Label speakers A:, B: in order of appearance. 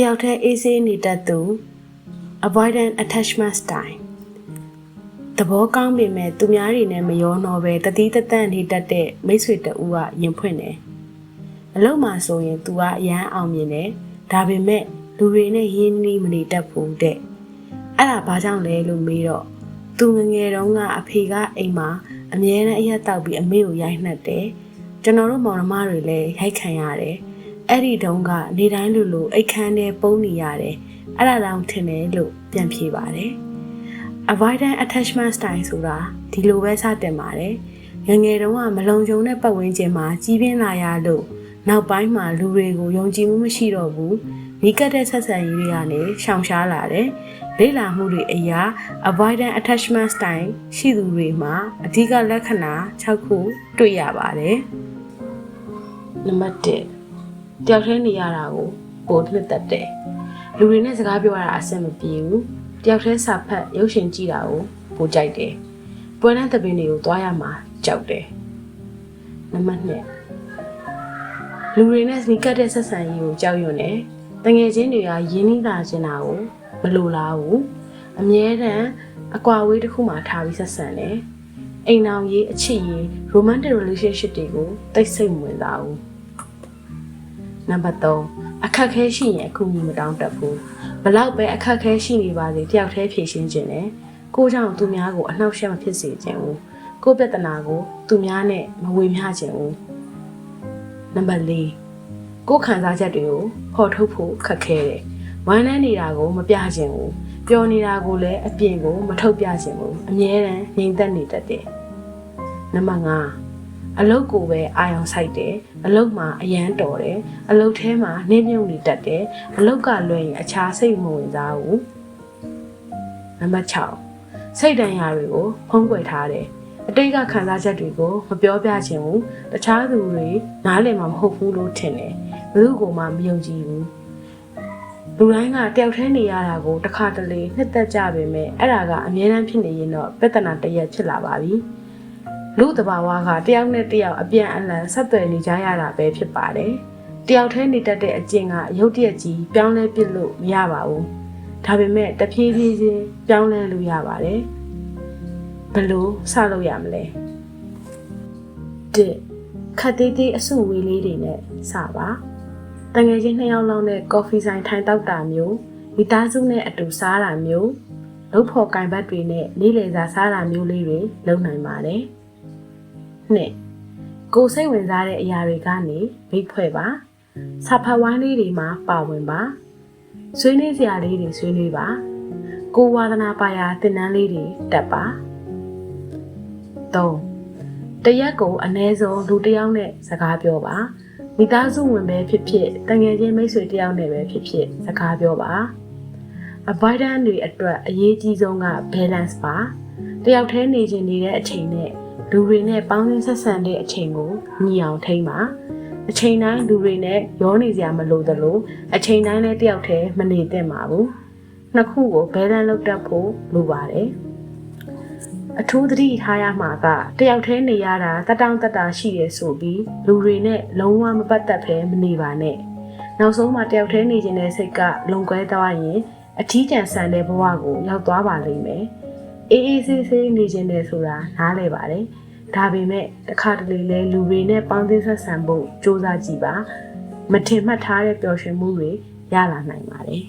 A: ယောက်တည်းအေးဆေးနေတတ်သူ avoidant attachment style သဘောကောင်းပေမဲ့သူများတွေနဲ့မရောနှောပဲတတိတတန့်နေတတ်တဲ့မိတ်ဆွေတဦးကရင်ဖွင့်တယ်အလုပ်မှာဆိုရင် तू ကအရန်အောင်မြင်တယ်ဒါပေမဲ့လူတွေနဲ့ရင်းနှီးမနေတတ်ဘူးတဲ့အဲ့ဒါဘာကြောင့်လဲလို့မေးတော့သူငငယ်တုန်းကအဖေကအိမ်မှာအမြဲတမ်းအရက်တောက်ပြီးအမေကိုရိုက်နှက်တယ်ကျွန်တော်တို့မောင်နှမတွေလည်းရိုက်ခံရတယ်အဲ့ဒီတုန်းကနေတိုင်းလိုအိတ်ခမ်းထဲပုံနေရတယ်အဲ့ဒါတောင်ထင်တယ်လို့ပြန်ဖြေပါတယ် avoidant attachment style ဆိုတာဒီလိုပဲစတင်ပါတယ်ငငယ်တုန်းကမလုံခြုံတဲ့ပတ်ဝန်းကျင်မှာကြီးပြင်းလာရလို့နောက်ပိုင်းမှာလူတွေကိုယုံကြည်မှုမရှိတော့ဘူးနီးကပ်တဲ့ဆက်ဆံရေးတွေကနေရှောင်ရှားလာတယ်လေ့လာမှုတွေအရာ avoidant attachment style ရှိသူတွေမှာအဓိကလက္ခဏာ6ခုတွေ့ရပါတယ်နံပါတ်1တယောက်တည်းနေရတာကိုပိုနှစ်သက်တယ်လူတွေနဲ့စကားပြောရတာအဆင်မပြေဘူးတယောက်တည်းစာဖတ်ရုပ်ရှင်ကြည့်တာကိုပိုကြိုက်တယ်ပွဲလမ်းသဘင်တွေကိုသွားရမှာကြောက်တယ်နံပါတ်2လူတွေနဲ့နီးကပ်တဲ့ဆက်ဆံရေးကိုကြောက်ရွံ့တယ်တငယ်ချင်းတွေကရင်းနှီးလာခြင်းတာကိုမလိုလားဘူးအမြဲတမ်းအကွာဝေးတစ်ခုမှထားပြီးဆက်ဆံတယ်အိမ်အောင်ရေးအချစ်ရေး romantic relationship တွေကိုတိတ်ဆိတ်မဝင်စားဘူးနံပါတ်3အခက်ခဲရှိရင်အခုမြင်မတောင်းတတ်ဘူးဘလောက်ပဲအခက်ခဲရှိနေပါစေတယောက်တည်းဖြေရှင်းခြင်းနဲ့ကိုကြောင့်သူများကိုအနှောက်အယှက်မဖြစ်စေခြင်းဘူးကိုပြဿနာကိုသူများနဲ့မဝေမျှခြင်းဘူးနံပါတ်4ကိုခံစားချက်တွေကိုဖော်ထုတ်ဖို့ခက်ခဲတယ်ဝမ်းနည်းနေတာကိုမပြခြင်းဘူးပျော်နေတာကိုလည်းအပြင်ကိုမထုတ်ပြခြင်းဘူးအမြဲတမ်းငြိမ်သက်နေတတ်တယ်နံပါတ်5အလုတ်ကိုပဲအာရုံစိုက်တယ်အလုတ်မှာအရန်တော်တယ်အလုတ်ထဲမှာနှင်းမြုပ်နေတတ်တယ်အလုတ်ကလွယ်ရင်အခြားစိတ်မဝင်စားဘူးနံပါတ်6စိတ်တန်ရာတွေကိုဖုံးကွယ်ထားတယ်အတိတ်ကခံစားချက်တွေကိုမပြောပြခြင်းဘူးတခြားသူတွေနားလည်မှာမဟုတ်ဘူးလို့ထင်တယ်ဘယ်သူကမှမယုံကြည်ဘူးလူတိုင်းကတယောက်တည်းနေရတာကိုတစ်ခါတလေနှစ်သက်ကြပေမဲ့အဲ့ဒါကအမြဲတမ်းဖြစ်နေရင်တော့ပြဿနာတစ်ရက်ဖြစ်လာပါပြီလူတဘာဝကတယောက်နဲ့တယောက်အပြန်အလှန်ဆက်သွယ်နေကြရတာပဲဖြစ်ပါတယ်တယောက်တည်းနေတတ်တဲ့အကျင့်ကရုပ်တရက်ကြီးပြောင်းလဲပစ်လို့မရပါဘူးဒါပေမဲ့တဖြည်းဖြည်းချင်းပြောင်းလဲလို့ရပါတယ်ဘယ်လိုစလုပ်ရမလဲ1ခက်သေးသေးအစုဝေးလေးတွေနဲ့စပါတငယ်ချင်း2ယောက်လောက်နဲ့ကော်ဖီဆိုင်ထိုင်တောက်တာမျိုးမိသားစုနဲ့အတူစားတာမျိုးလုပ်ဖို့ကင်ဘတ်တွေနဲ့နေ့လည်စာစားတာမျိုးလေးတွေလုပ်နိုင်ပါတယ်2ကိုစိတ်ဝင်စားတဲ့အရာတွေကနေမိတ်ဖွဲ့ပါစာဖတ်ဝိုင်းလေးတွေမှာပါဝင်ပါဆွေးနွေးစရာလေးတွေဆွေးနွေးပါကိုဝါသနာပါရာသင်တန်းလေးတွေတက်ပါ3တရက်ကိုအနည်းဆုံးလူတစ်ယောက်နဲ့စကားပြောပါမိသားစုဝင်ပဲဖြစ်ဖြစ်တငယ်ချင်းမိတ်ဆွေတစ်ယောက်နဲ့ပဲဖြစ်ဖြစ်စကားပြောပါ avoidant တွေအတွက်အရေးကြီးဆုံးက balance ပါတယောက်တည်းနေခြင်းနေတဲ့အချိန်နဲ့လူတွေနဲ့ပေါင်းသင်းဆက်ဆံတဲ့အချိန်ကိုညီအောင်ထိန်းပါအချိန်တိုင်းလူတွေနဲ့ရောနေစရာမလိုသလိုအချိန်တိုင်းလည်းတယောက်တည်းမနေသင့်ပါဘူးနှစ်ခုကို balance လုပ်တတ်ဖို့လိုပါတယ်အထူးသတိထားရမှာကတယောက်တည်းနေရတာတတောင့်တတာရှိရဆိုပြီးလူတွေနဲ့လုံးဝမပတ်သက်ဘဲမနေပါနဲ့နောက်ဆုံးမှတယောက်တည်းနေခြင်းတဲ့စိတ်ကလုံကွဲသွားရင်အထီးကျန်ဆန်တဲ့ဘဝကိုရောက်သွားပါလိမ့်မယ်အေးအေးဆေးဆေးနေခြင်းတဲ့ဆိုတာနားလည်ပါတယ်ဒါပေမဲ့တစ်ခါတလေလဲလူတွေနဲ့ပေါင်းသင်းဆက်ဆံဖို့စ조사ကြည့်ပါမထင်မှတ်ထားတဲ့ပျော်ရွှင်မှုတွေရလာနိုင်ပါတယ်